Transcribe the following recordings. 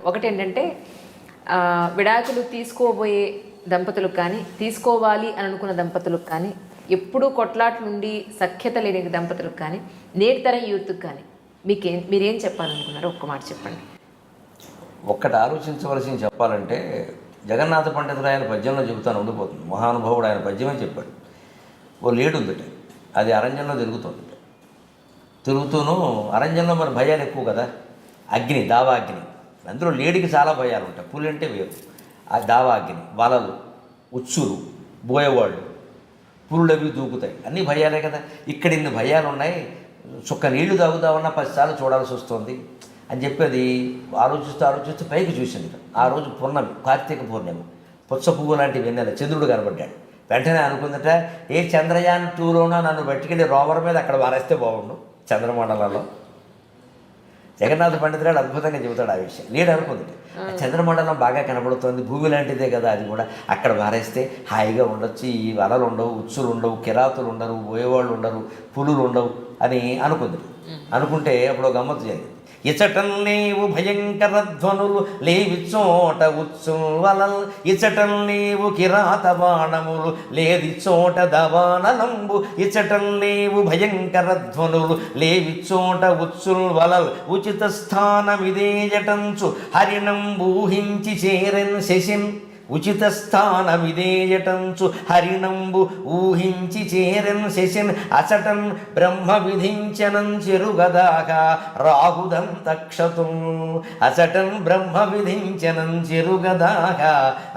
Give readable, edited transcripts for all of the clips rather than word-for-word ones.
ఒకటేంటంటే విడాకులు తీసుకోబోయే దంపతులకు కానీ, తీసుకోవాలి అని అనుకున్న దంపతులకు కానీ, ఎప్పుడూ కొట్లాట్లుండి సఖ్యత లేని దంపతులకు కానీ, నేటి తరం యూత్కి కానీ మీరేం చెప్పాలనుకున్నారో ఒక్క మాట చెప్పండి. ఒక్కటి ఆలోచించవలసింది చెప్పాలంటే, జగన్నాథ పండితురాయన పద్యంలో చెబుతాను ఉండిపోతుంది. మహానుభావుడు ఆయన పద్యమే చెప్పాడు. ఓ లేడు ఉందట, అది అరణ్యంలో తిరుగుతుందట. తిరుగుతూను అరణ్యంలో మరి భయాలు ఎక్కువ కదా, అగ్ని, దావాగ్ని. అందులో లేడికి చాలా భయాలు ఉంటాయి, పులి అంటే వేరు. ఆ దావాగ్ని, వలలు, ఉచ్చులు, బోయేవాళ్ళు, పులులు అవి దూకుతాయి, అన్నీ భయాలే కదా. ఇక్కడ ఇన్ని భయాలు ఉన్నాయి, చుక్క నీళ్లు తాగుదామన్నా 10 సార్లు చూడాల్సి వస్తుంది అని చెప్పేది ఆలోచిస్తూ పైకి చూసింది. ఆ రోజు పూర్ణమి, కార్తీక పూర్ణిమ, పుచ్చ పువ్వు లాంటి వెన్నెల, చంద్రుడు కనబడ్డాడు. వెంటనే అనుకుందట, ఏ చంద్రయాన్ 2లోనో నన్ను పట్టుకెళ్ళి రోవర్ మీద అక్కడ వారేస్తే బాగుండు చంద్రమండలంలో. జగన్నాథ పండితురాడు అద్భుతంగా చెబుతాడు ఆ విషయం. లేడు అనుకుంది, చంద్రమండలం బాగా కనబడుతుంది, భూమి లాంటిదే కదా అది కూడా, అక్కడ వారేస్తే హాయిగా ఉండొచ్చు, ఈ వలలు ఉండవు, ఉచ్చులు ఉండవు, కిరాతులు ఉండరు, పోయేవాళ్ళు ఉండరు, పులులు ఉండవు అని అనుకుంది. అనుకుంటే అప్పుడు గమ్మత్తు జరిగింది. ఇచటం నీవు భయంకర ధ్వనులు లేవి చోట ఉత్సువలల్, ఇచటం నీవు కిరాత బాణములు లేది చోట దవానలంబు, ఇచటం నీవు భయంకర ధ్వనులు లేవి చోట ఉత్సువలల్, ఉచిత స్థానమిదేయటంచు హరిణంబూహించి చేరెన్ శశిన్, ఉచిత స్థానమిదేయటంచు హరిణంబు ఊహించి చేరన్ శశిన్, అచటన్ బ్రహ్మ విధించనం చెరుగదాక రాహుదం తక్షతు, అచటన్ బ్రహ్మ విధించనం చెరుగదాక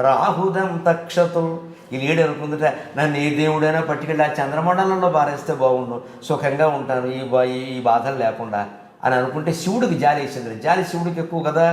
రాహుదం తక్షతు. ఈ లీడు అనుకుందట, నన్ను ఏ దేవుడైనా పట్టుకెళ్ళి ఆ చంద్రమండలంలో బారేస్తే బాగుండు, సుఖంగా ఉంటాను ఈ బాధలు లేకుండా అని అనుకుంటే శివుడికి జాలి వేసింది. జాలి శివుడికి ఎక్కువ కదా,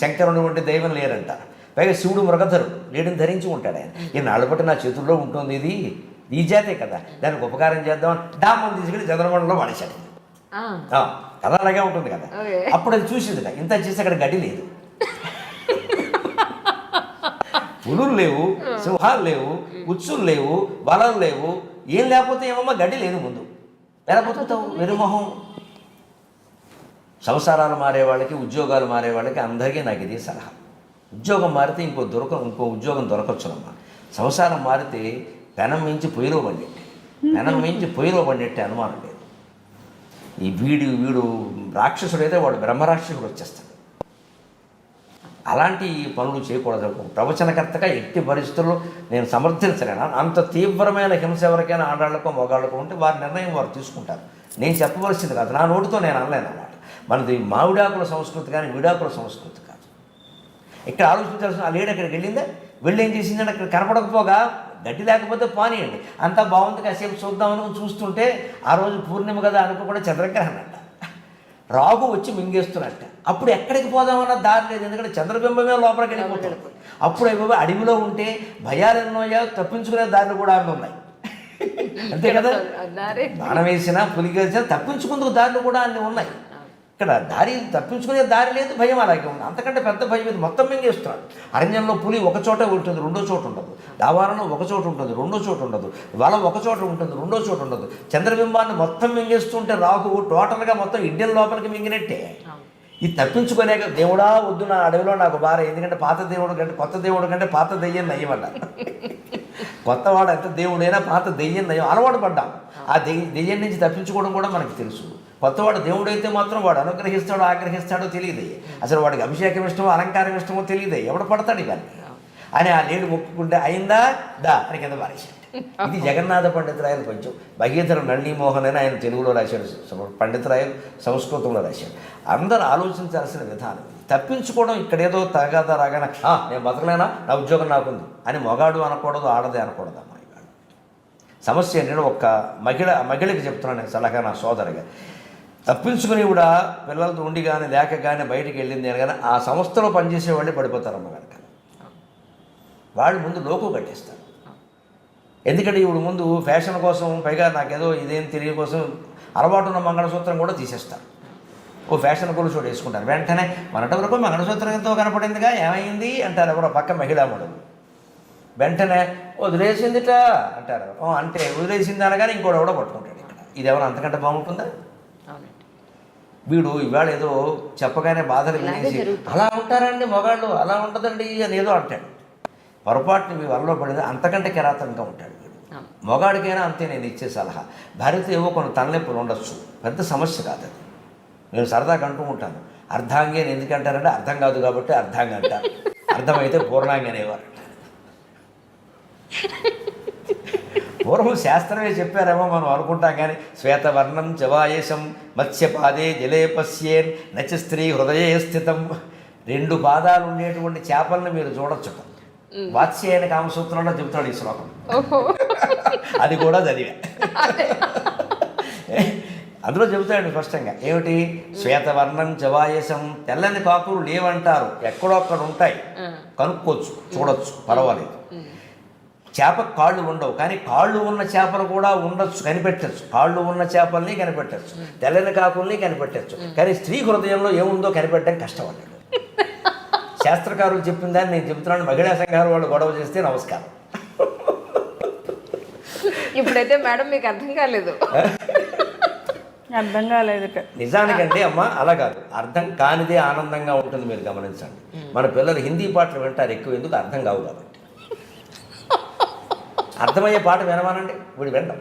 శంకరుడు వంటి దైవం లేరంట. పైగా శివుడు మృగధరు, లేడిని ధరించి ఉంటాడు ఆయన. ఈ నాళ్ళపట్టి నా చేతుల్లో ఉంటుంది, ఇది ఈ జాతే కదా, దానికి ఉపకారం చేద్దామని డామని తీసుకెళ్ళి చంద్రమండలంలో వాడేశాడు. కథ అలాగే ఉంటుంది కదా. అప్పుడు అది చూసింది, ఇంత చేసి అక్కడ గడ్డి లేదు, పులులు లేవు, సింహాలు లేవు, ఉచ్చులు లేవు, బలాలు లేవు, ఏం లేకపోతే ఏమమ్మా గడ్డి లేదు ముందు, ఎలా బతుకుతావు వెరుమొహం. సంసారాలు మారే వాళ్ళకి, ఉద్యోగాలు మారే వాళ్ళకి అందరికీ నాకు ఇది సలహా. ఉద్యోగం మారితే ఇంకో ఉద్యోగం దొరకవచ్చునమ్మా. సంసారం మారితే పెనం మించి పొయ్యిలో పండిట్టే, పెనం మించి పొయ్యిలో పండిట్టే అనుమానం లేదు. ఈ వీడు రాక్షసుడైతే వాడు బ్రహ్మరాక్షసుడు వచ్చేస్తాడు. అలాంటి పనులు చేయకూడదు. ప్రవచనకర్తగా ఎట్టి పరిస్థితుల్లో నేను సమర్థించలేను. అంత తీవ్రమైన హింస ఎవరికైనా ఆడాళ్ళకో మొగాళ్ళకో ఉంటే వారి నిర్ణయం వారు తీసుకుంటారు. నేను చెప్పవలసింది కాదు, నా నోటితో నేను అనలేను అన్నమాట. మనది మామిడాకుల సంస్కృతి కానీ విడాకుల సంస్కృతి కాదు. ఇక్కడ ఆలోచించాల్సిన, ఆ లేడు అక్కడికి వెళ్ళి ఏం చేసిందంటే, అక్కడ కనపడకపోగా గడ్డి లేకపోతే పానీయండి, అంతా బాగుంది కాసేపు చూద్దామని చూస్తుంటే ఆ రోజు పూర్ణిమ కదా అనుకోకుండా చంద్రగ్రహణం అంట, రాగు వచ్చి మింగేస్తున్నట్ట. అప్పుడు ఎక్కడికి పోదామన్నా దారి లేదు, ఎందుకంటే చంద్రబింబమే లోపలికి వెళ్ళిపోతాడు. అప్పుడు అయిపోయి అడవిలో ఉంటే భయాలు ఎన్నోయా, తప్పించుకునే దారులు కూడా అన్నీ ఉన్నాయి, అంతే కదా. బాణం వేసినా పులి గెలిచినా తప్పించుకుందుకు దారులు కూడా అన్నీ ఉన్నాయి. ఇక్కడ దారి తప్పించుకునే దారి లేదు, భయం అలాగే ఉంది. అంతకంటే పెద్ద భయం ఇది, మొత్తం మింగేస్తున్నాడు. అరణ్యంలో పులి ఒక చోట ఉంటుంది, రెండో చోట ఉండదు. దావారణం ఒక చోట ఉంటుంది, రెండో చోట ఉండదు. వల ఒక చోట ఉంటుంది, రెండో చోట ఉండదు. చంద్రబింబాన్ని మొత్తం మింగేస్తుంటే రాహువు టోటల్గా మొత్తం ఇండియన్ లోపలికి మింగినట్టే. ఇది తప్పించుకునే దేవుడా వద్దు నా అడవిలో నాకు బాధ, ఎందుకంటే పాత దేవుడు కంటే కొత్త దేవుడు కంటే పాత దెయ్యం నయ్యమట. కొత్తవాడు అంటే దేవుడైనా పాత దెయ్యం నయ్యం, అలవాటు పడ్డాం. ఆ దెయ్యం నుంచి తప్పించుకోవడం కూడా మనకు తెలుసు. కొత్తవాడు దేవుడైతే మాత్రం వాడు అనుగ్రహిస్తాడో ఆగ్రహిస్తాడో తెలియదు. అసలు వాడికి అభిషేకం ఇష్టమో అలంకారం ఇష్టమో తెలియదు, ఎవడు పడతాడు ఇవన్నీ అని ఆ లేడు మొక్కుకుంటే అయిందా దా అని కింద పారేశాడు. ఇది జగన్నాథ పండితురాయల కొంచెం. భగీధర నళినీమోహన్ అని ఆయన తెలుగులో రాశాడు, పండితురాయలు సంస్కృతంలో రాశాడు. అందరూ ఆలోచించాల్సిన విధానం. తప్పించుకోవడం ఇక్కడేదో తగాదా రాగానే నేను బతకలేనా, నా ఉద్యోగం నాకుంది అని మొగాడు అనకూడదు, ఆడదే అనకూడదు. అమ్మ ఇవాళ సమస్య ఏంటంటే, ఒక్క మహిళకి చెప్తున్నాను నేను సలహా, నా సోదరిగా. తప్పించుకుని కూడా పిల్లలతో ఉండి కానీ లేక కానీ బయటికి వెళ్ళింది అని కానీ ఆ సంస్థలో పనిచేసే వాళ్ళే పడిపోతారమ్మ కనుక. వాళ్ళు ముందు లోకు కట్టేస్తారు. ఎందుకంటే ఇప్పుడు ముందు ఫ్యాషన్ కోసం, పైగా నాకేదో ఇదేం తెలియ కోసం అలవాటు ఉన్న మంగళసూత్రం కూడా తీసేస్తారు. ఓ ఫ్యాషన్ కొలుచోడు వేసుకుంటారు. వెంటనే మనటి వరకు మంగళసూత్రం ఎంతో కనపడిందిగా ఏమైంది అంటారు ఎవరో పక్క మహిళాముడులు. వెంటనే వదిలేసిందిట అంటారు. అంటే వదిలేసింది అనగానే ఇంకోటి ఎవడో పట్టుకుంటాడు. ఇక్కడ ఇది ఎవరు అంతకంటే బాగుంటుందా? వీడు ఇవాళ ఏదో చెప్పగానే బాధలు వినేసి అలా ఉంటారండి మగాళ్ళు, అలా ఉండదండి అని ఏదో అంటాడు. పొరపాటుని మీ వల్ల పడేది అంతకంటే కిరాతకంగా ఉంటాడు వీడు. మగాడికైనా అంతే నేను ఇచ్చే సలహా. భార్యతో ఏవో కొన్ని తలనొప్పులు ఉండొచ్చు, పెద్ద సమస్య కాదు అది. నేను సరదాగా అంటూ ఉంటాను, అర్ధాంగి అని ఎందుకంటారంటే అర్థం కాదు కాబట్టి అర్ధాంగి అంటారు, అర్థమైతే పూర్ణాంగి అనేవారు. పూర్వం శాస్త్రమే చెప్పారేమో మనం అనుకుంటాం, కానీ శ్వేతవర్ణం చవాయసం మత్స్యపాదే జలే పశ్యేన్ నచ స్త్రీ హృదయే స్థితం. 2 పాదాలు ఉండేటువంటి చేపలను మీరు చూడొచ్చుట. వాత్స్యాయన కామసూత్రంలో చెబుతాడు ఈ శ్లోకం. అది కూడా చదివా. అందులో చెబుతాడు స్పష్టంగా, ఏమిటి? శ్వేతవర్ణం చవాయసం, తెల్లని కాకులు లేవంటారు, ఎక్కడో అక్కడ ఉంటాయి, కనుక్కోవచ్చు, చూడొచ్చు, పర్వాలేదు. చేపకు కాళ్ళు ఉండవు, కానీ కాళ్ళు ఉన్న చేపలు కూడా ఉండొచ్చు, కనిపెట్టచ్చు. కాళ్ళు ఉన్న చేపల్ని కనిపెట్టచ్చు, తెల్లని కాకుల్ని కనిపెట్టచ్చు, కానీ స్త్రీ హృదయంలో ఏముందో కనిపెట్టడం కష్టం అన్నాడు. శాస్త్రకారులు చెప్పిన దాన్ని నేను చెబుతున్నాను. మహిళా సంఘాలు వాళ్ళు గొడవ చేస్తే నమస్కారం. ఇప్పుడైతే మేడం మీకు అర్థం కాలేదు. అర్థం కాలేదు. నిజానికంటే అమ్మ అలా కాదు, అర్థం కానిదే ఆనందంగా ఉంటుంది. మీరు గమనించండి, మన పిల్లలు హిందీ పాటలు వింటారు ఎక్కువ, ఎందుకు? అర్థం కావు కాబట్టి. అర్థమయ్యే పాట వినమానండి, వీడు వినడం.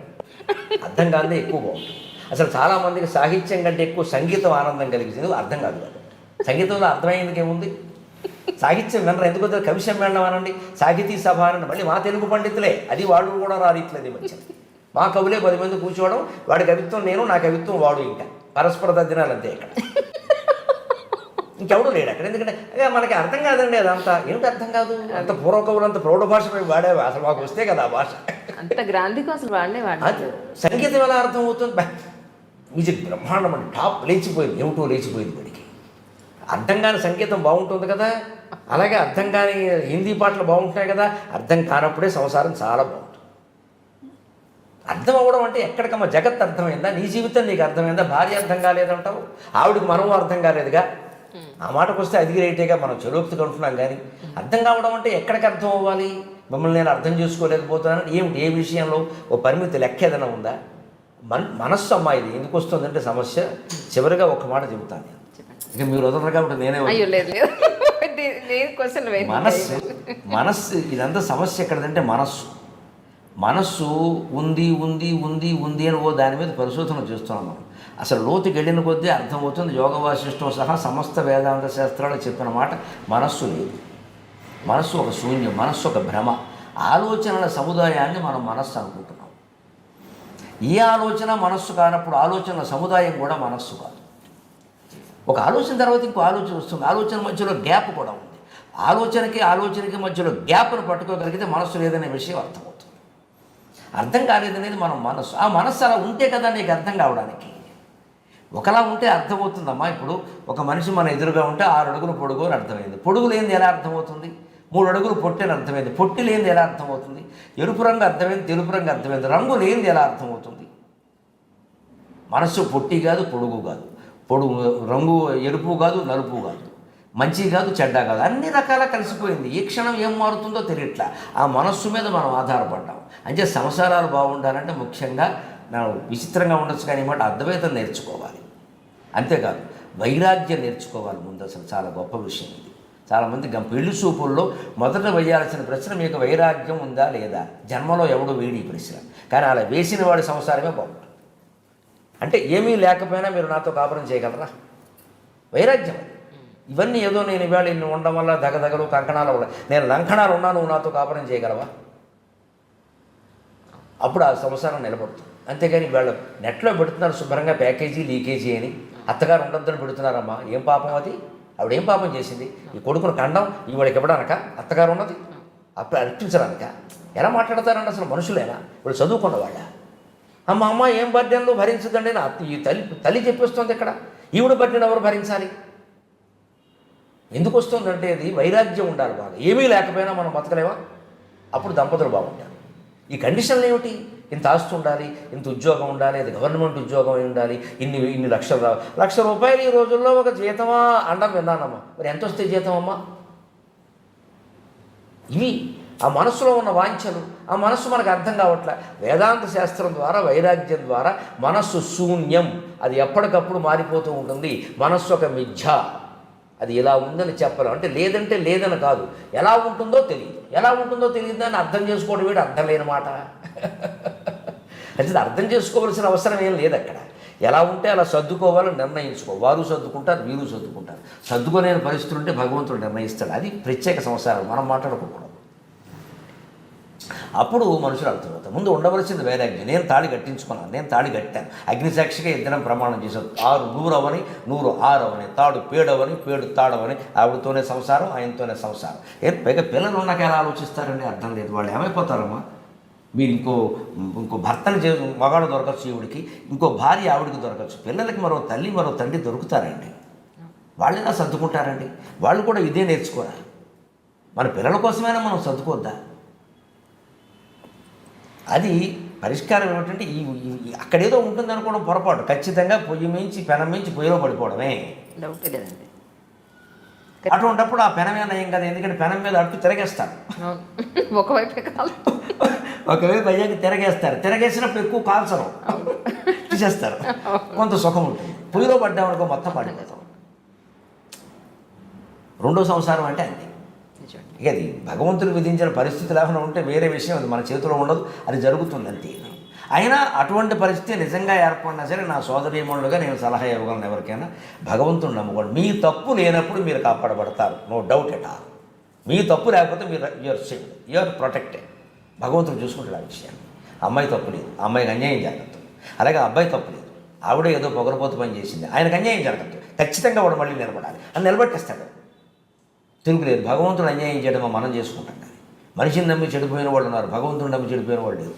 అర్థం కానిదే ఎక్కువ బాగుంటుంది. అసలు చాలామందికి సాహిత్యం కంటే ఎక్కువ సంగీతం ఆనందం కలిగింది, అర్థం కాదు కాబట్టి. సంగీతంలో అర్థమయ్యేందుకు ఏముంది? సాహిత్యం వినరు, ఎందుకు? కవి సమ్మేళనం అనండి, సాహితీ సభ అనండి, మళ్ళీ మా తెలుగు పండితులే, అది వాళ్ళు కూడా రారీట్లేదు. మంచి మా కవులే 10 మంది కూర్చోవడం, వాడి కవిత్వం నేను, నా కవిత్వం వాడు, ఇంకా పరస్పర తద్దినాలు అంతే. ఇక్కడ ఇంకెవడు లేడు అక్కడ. ఎందుకంటే మనకి అర్థం కాదండి అదంతా. ఏమిటి అర్థం కాదు? అంత పూర్వకవులు అంత ప్రౌఢ భాష వాడేవి, అసలు మాకు వస్తే కదా ఆ భాష. అంత గ్రాంధికం అసలు వాడినే. సంగీతం ఎలా అర్థం అవుతుంది? మ్యూజిక్ బ్రహ్మాండం అండి, టాప్ లేచిపోయింది, ఏమిటో లేచిపోయింది వాడికి. అర్థం కాని సంగీతం బాగుంటుంది కదా, అలాగే అర్థం కాని హిందీ పాటలు బాగుంటున్నాయి కదా. అర్థం కానప్పుడే సంసారం చాలా బాగుంటుంది. అర్థం అవ్వడం అంటే ఎక్కడికమ్మా? జగత్ అర్థమైందా? నీ జీవితం నీకు అర్థమైందా? భార్య అర్థం కాలేదంటావు, ఆవిడికి మనము అర్థం కాలేదుగా. ఆ మాటకు వస్తే అది రైటేగా, మనం చెరువుకి కొంటున్నాం. కానీ అర్థం కావడం అంటే ఎక్కడికి అర్థం అవ్వాలి? మిమ్మల్ని నేను అర్థం చేసుకోలేకపోతున్నాను ఏమిటి? ఏ విషయంలో ఓ పరిమితి లెక్క ఏదైనా ఉందా? మనస్సు అమ్మా, ఇది ఎందుకు వస్తుందంటే సమస్య. చివరిగా ఒక మాట చెబుతాను, ఇక మీరు వదలరు కాబట్టి నేనే. మనస్సు ఇదంతా సమస్య ఎక్కడదంటే మనస్సు ఉంది ఉంది ఉంది ఉంది అని దాని మీద పరిశోధన చేస్తున్నాం మనం. అసలు లోతుకి వెళ్ళిన కొద్దీ అర్థమవుతుంది. యోగ వాసిష్టం సహా సమస్త వేదాంత శాస్త్రాలు చెప్పిన మాట, మనస్సు లేదు. మనస్సు ఒక శూన్యం, మనస్సు ఒక భ్రమ. ఆలోచనల సముదాయాన్ని మనం మనస్సు అనుకుంటున్నాం. ఈ ఆలోచన మనస్సు కానప్పుడు ఆలోచనల సముదాయం కూడా మనస్సు కాదు. ఒక ఆలోచన తర్వాత ఇంకో ఆలోచన వస్తుంది, ఆలోచన మధ్యలో గ్యాప్ కూడా ఉంది. ఆలోచనకి మధ్యలో గ్యాప్ను పట్టుకోగలిగితే మనస్సు లేదనే విషయం అర్థమవుతుంది. అర్థం కాలేదనేది మనం మనస్సు. ఆ మనస్సు అలా ఉంటే కదా నీకు అర్థం కావడానికి. ఒకలా ఉంటే అర్థమవుతుందమ్మా. ఇప్పుడు ఒక మనిషి మన ఎదురుగా ఉంటే 6 అడుగులు పొడుగు అని అర్థమైంది. పొడుగు లేనిది ఎలా అర్థమవుతుంది? 3 అడుగులు పొట్టి అని అర్థమైంది. పొట్టి లేనిది ఎలా అర్థమవుతుంది? ఎరుపు రంగు అర్థమైంది, తెలుపు రంగు అర్థమైంది. రంగు లేనిది ఎలా అర్థమవుతుంది? మనస్సు పొట్టి కాదు, పొడుగు కాదు, రంగు ఎరుపు కాదు, నలుపు కాదు, మంచి కాదు, చెడ్డ కాదు, అన్ని రకాల కలిసిపోయింది. ఏ క్షణం ఏం మారుతుందో తెలియట్లా. ఆ మనస్సు మీద మనం ఆధారపడ్డాం. అంటే సంసారాలు బాగుండాలంటే ముఖ్యంగా విచిత్రంగా ఉండొచ్చు, కానీ మాట అద్వైతం నేర్చుకోవాలి. అంతేకాదు వైరాగ్యం నేర్చుకోవాలి ముందు. అసలు చాలా గొప్ప విషయం ఇది. చాలామంది పెళ్లి చూపుల్లో మొదట వేయాల్సిన ప్రశ్న, మీకు వైరాగ్యం ఉందా లేదా? జన్మలో ఎవడు వేడి ఈ ప్రశ్న, కానీ అలా వేసిన వాడి సంసారమే బాగుంటుంది. అంటే ఏమీ లేకపోయినా మీరు నాతో కాపురం చేయగలరా? వైరాగ్యం. ఇవన్నీ ఏదో నేను ఇవాళ ఇన్ని ఉండడం వల్ల దగదగలు కంకణాలు వల్ల, నేను లంకణాలు ఉన్నా నువ్వు నాతో కాపురం చేయగలవా? అప్పుడు ఆ సంసారం నిలబడుతుంది. అంతేగాని వీళ్ళు నెట్లో పెడుతున్నారు శుభ్రంగా ప్యాకేజీ లీకేజీ అని. అత్తగారు ఉండొద్దని పెడుతున్నారమ్మా. ఏం పాపం అది? ఆవిడ ఏం పాపం చేసింది? ఈ కొడుకును కండం ఇవాడికి ఇవ్వడానక అత్తగారు ఉన్నది? అప్పుడు అర్పించడానిక? ఎలా మాట్లాడతారండి అసలు మనుషులేనా? ఇప్పుడు చదువుకున్న వాళ్ళ అమ్మ ఏం బర్డెన్లు భరించదండి నా ఈ తల్లి చెప్పేస్తుంది. ఇక్కడ ఈవిడ బర్డెన్ ఎవరు భరించాలి? ఎందుకు వస్తుందంటే అది వైరాగ్యం ఉండాలి బాగా. ఏమీ లేకపోయినా మనం బతకలేమా? అప్పుడు దంపతులు బాగుంటారు. ఈ కండిషన్లు ఏమిటి? ఇంత ఆస్తి ఉండాలి, ఇంత ఉద్యోగం ఉండాలి, అది గవర్నమెంట్ ఉద్యోగం అయి ఉండాలి, ఇన్ని లక్షలు రావాలి. ₹1,00,000 ఈ రోజుల్లో ఒక జీతమా అండం విన్నానమ్మా. మరి ఎంత వస్తే జీతం అమ్మా? ఇవి ఆ మనస్సులో ఉన్న వాంఛలు, ఆ మనస్సు మనకు అర్థం కావట్లే. వేదాంత శాస్త్రం ద్వారా, వైరాగ్యం ద్వారా మనస్సు శూన్యం, అది ఎప్పటికప్పుడు మారిపోతూ ఉంటుంది. మనస్సు ఒక మిథ్య, అది ఇలా ఉందని చెప్పరు. అంటే లేదంటే లేదని కాదు, ఎలా ఉంటుందో తెలియదు. ఎలా ఉంటుందో తెలియదు అని అర్థం చేసుకోవడం వీడు అర్థం లేని మాట. అంటే అర్థం చేసుకోవాల్సిన అవసరం ఏం లేదు అక్కడ. ఎలా ఉంటే అలా సర్దుకోవాలని నిర్ణయించుకో. వారు సర్దుకుంటారు, వీరు సర్దుకుంటారు. సర్దుకోలేని పరిస్థితులు ఉంటే భగవంతుడు నిర్ణయిస్తాడు. అది ప్రత్యేక సంసారం, మనం మాట్లాడుకోకూడదు. అప్పుడు మనుషులు అర్థమవుతారు. ముందు ఉండవలసింది వైరాగ్యం. నేను తాళి కట్టించుకున్నాను, నేను తాళి కట్టాను, అగ్నిసాక్షిగా ఇద్దరం ప్రమాణం చేశాను. 6 100 అవని, 100 6 అవని, తాడు పేడవని, పేడు తాడవని, ఆవిడతోనే సంసారం, ఆయనతోనే సంసారం. పైగా పిల్లలు ఉన్నాక ఎలా ఆలోచిస్తారండి? అర్థం లేదు. వాళ్ళు ఏమైపోతారమ్మా? మీరు ఇంకో భర్తను మగాడు దొరకచ్చు ఈవిడికి, ఇంకో భార్య ఆవిడికి దొరకచ్చు. పిల్లలకి మరో తల్లి మరో తండ్రి దొరుకుతారండి. వాళ్ళు ఎలా సర్దుకుంటారండి? వాళ్ళు కూడా ఇదే నేర్చుకోరా? మన పిల్లల కోసమైనా మనం సర్దుకోద్దా? అది పరిష్కారం ఏమిటంటే అక్కడేదో ఉంటుంది అనుకోవడం పొరపాటు. ఖచ్చితంగా పొయ్యి మించి పెనం మించి పొయ్యిలో పడిపోవడమే, డౌట్ లేదండి. అటువంటిప్పుడు ఆ పెనమే నయం కదా. ఎందుకంటే పెనం మీద అట్టు తిరగేస్తారు, ఒకవైపే కాదు, ఒకవైపు అయ్యాక తిరగేస్తారు. తిరగేసినప్పుడు ఎక్కువ కాల్చరు, తీసేస్తారు, కొంత సుఖం ఉంటుంది. పొయ్యిలో పడ్డామనుకో మొత్తం పడిపోతాం. రెండో సంసారం అంటే అంతే. ఇక అది భగవంతుడు విధించిన పరిస్థితులు ఏమైనా ఉంటే వేరే విషయం, అది మన చేతిలో ఉండదు, అది జరుగుతుంది అంతే. అయినా అటువంటి పరిస్థితి నిజంగా ఏర్పడినా సరే నా సోదరీమణులుగా నేను సలహా ఇవ్వగలను ఎవరికైనా, భగవంతుడు నమ్ముకోండి. మీ తప్పు లేనప్పుడు మీరు కాపాడబడతారు, నో డౌట్ ఎట్ ఆల్. మీ తప్పు లేకపోతే మీరు యూఆర్ సేఫ్, యూఆర్ ప్రొటెక్టెడ్. భగవంతుడు చూసుకుంటాడు ఆ విషయాన్ని. అమ్మాయి తప్పు లేదు, అమ్మాయికి అన్యాయం జరగద్దు. అలాగే అబ్బాయి తప్పు లేదు, ఆవిడ ఏదో పొగరపోతు పని చేసింది, ఆయనకు అన్యాయం జరగద్దు. ఖచ్చితంగా వాడు మళ్ళీ నిలబడాలి, అని నిలబెట్టేస్తాడు. తిరుగులేదు. భగవంతుడు అన్యాయం చేయడం మనం చేసుకుంటాం. కానీ మనిషిని నమ్మి చెడిపోయిన వాళ్ళు ఉన్నారు, భగవంతుడు నమ్మి చెడిపోయిన వాళ్ళు లేదు.